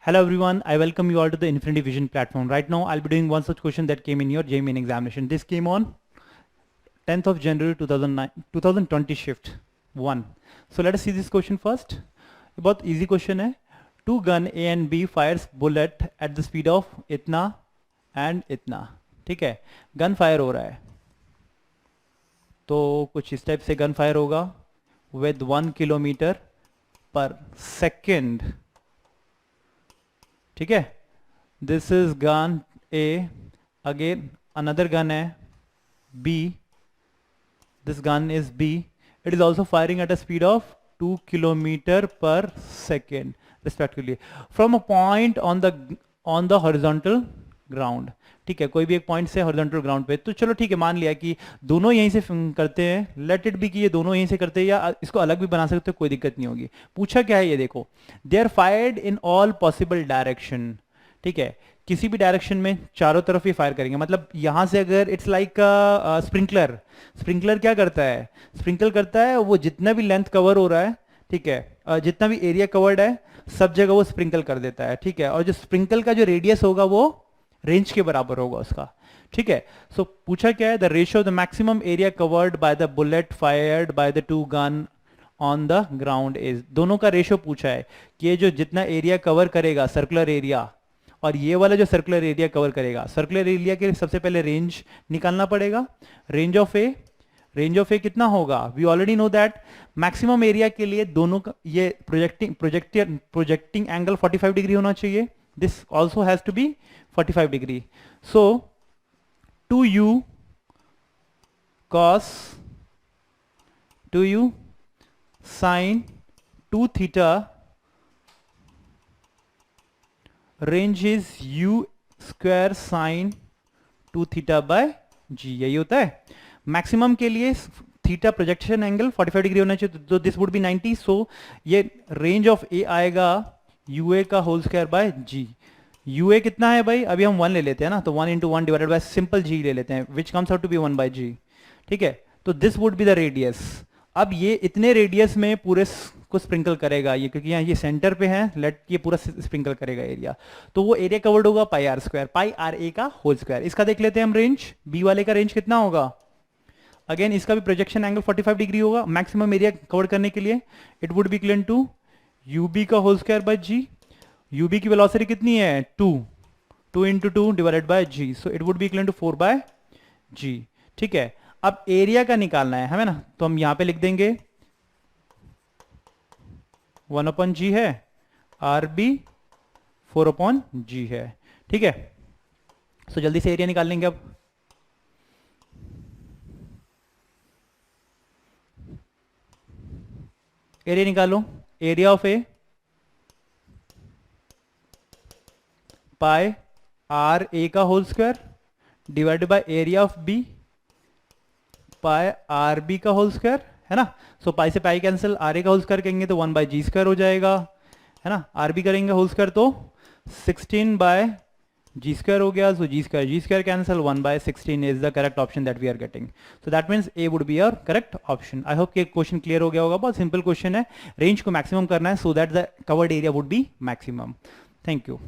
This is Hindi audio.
Hello everyone, I welcome you all to the Infinity Vision platform. Right now I'll be doing one such question that came in your JEE Main examination. This came on 10th of January 2020 shift 1. So let us see this question first. बहुत easy question है. Two gun A and B fires bullet at the speed of इतना and इतना. ठीक है, गन फायर हो रहा है तो कुछ इस टाइप से गन फायर होगा with 1 किलोमीटर पर सेकेंड. ठीक है, this is gun A, again another gun है B, this gun is B, it is also firing at a speed of 2 kilometre per second respectively from a point on the horizontal ground. ठीक है, कोई भी एक पॉइंट से हॉरिजॉन्टल ग्राउंड पे. तो चलो ठीक है, मान लिया कि दोनों यहीं से करते हैं, लेट इट बी कि ये दोनों यहीं से करते हैं, या इसको अलग भी बना सकते हो, कोई दिक्कत नहीं होगी. पूछा क्या है ये देखो, they are fired in all possible direction. ठीक है, किसी भी डायरेक्शन में चारों तरफ ही फायर करेंगे. मतलब यहां से अगर इट्स लाइक स्प्रिंकलर, स्प्रिंकलर क्या करता है, स्प्रिंकल करता है वो जितना भी लेंथ कवर हो रहा है, ठीक है, जितना भी एरिया कवर्ड है सब जगह वो स्प्रिंकल कर देता है. ठीक है, और जो स्प्रिंकल का जो रेडियस होगा वो रेंज के बराबर होगा उसका. ठीक है, सो पूछा क्या है, the ratio of the maximum area covered by the bullet fired by the two gun on the ground is. दोनों का रेशियो पूछा है कि ये जो जितना एरिया कवर करेगा सर्कुलर एरिया, और ये वाला जो सर्कुलर एरिया कवर करेगा, सर्कुलर एरिया के सबसे पहले रेंज निकालना पड़ेगा. रेंज ऑफ ए कितना होगा, we already know that maximum area के लिए दोनों का ये प्रोजेक्टिंग एंगल 45 डिग्री होना चाहिए. This also has to be 45 degree. So 2u cos 2u sin 2 theta range is u square sin 2 theta by g. यही होता है. मैक्सिमम के लिए थीटा प्रोजेक्शन एंगल 45 डिग्री होना चाहिए, तो दिस वुड बी 90. सो ये रेंज ऑफ ए आएगा ua का whole square by g. ua कितना है भाई, अभी हम 1 ले लेते हैं ना, तो 1 into 1 divided by simple g ले लेते हैं, which comes out to be 1 by g. ठीक है, तो this would be the radius. अब ये इतने रेडियस में पूरे को स्प्रिंकल करेगा ये, क्योंकि यहाँ ये सेंटर पे है, लेट ये पूरा स्प्रिंकल करेगा एरिया, तो वो एरिया कवर्ड होगा पाई are square, pi r A का होल स्क्वायर. इसका देख लेते हैं हम रेंज, बी वाले का रेंज कितना होगा. अगेन इसका भी प्रोजेक्शन एंगल 45 डिग्री होगा मैक्सिमम एरिया कवर करने के लिए. It would be equal to ub का whole square by g. ub की वेलोसिटी कितनी है 2 into 2 divided by g, so it would be equal to 4 by g. ठीक है, अब एरिया का निकालना है हमें ना, तो हम यहां पे लिख देंगे 1 अपॉन g है, rb 4 अपॉन g है. ठीक है, सो जल्दी से एरिया निकाल लेंगे. अब एरिया निकालो. Area of A pi r A का whole square divided by area of B pi r B का होल स्क्वायर, है ना. सो पाई से पाई कैंसिल, आर ए का होल स्क्वायर करेंगे तो 1 बाय जी स्क्वायर हो जाएगा, है ना. आर बी करेंगे होल स्क्वायर तो 16 बाय जी स्क्वायर हो गया. So G square cancel, 1 by 16 is the correct option that we are getting. So that means A would be your correct option. I hope कि क्वेश्चन क्लियर हो गया होगा. बहुत सिंपल क्वेश्चन है, रेंज को मैक्सिमम करना है so that the covered area would be maximum. Thank you.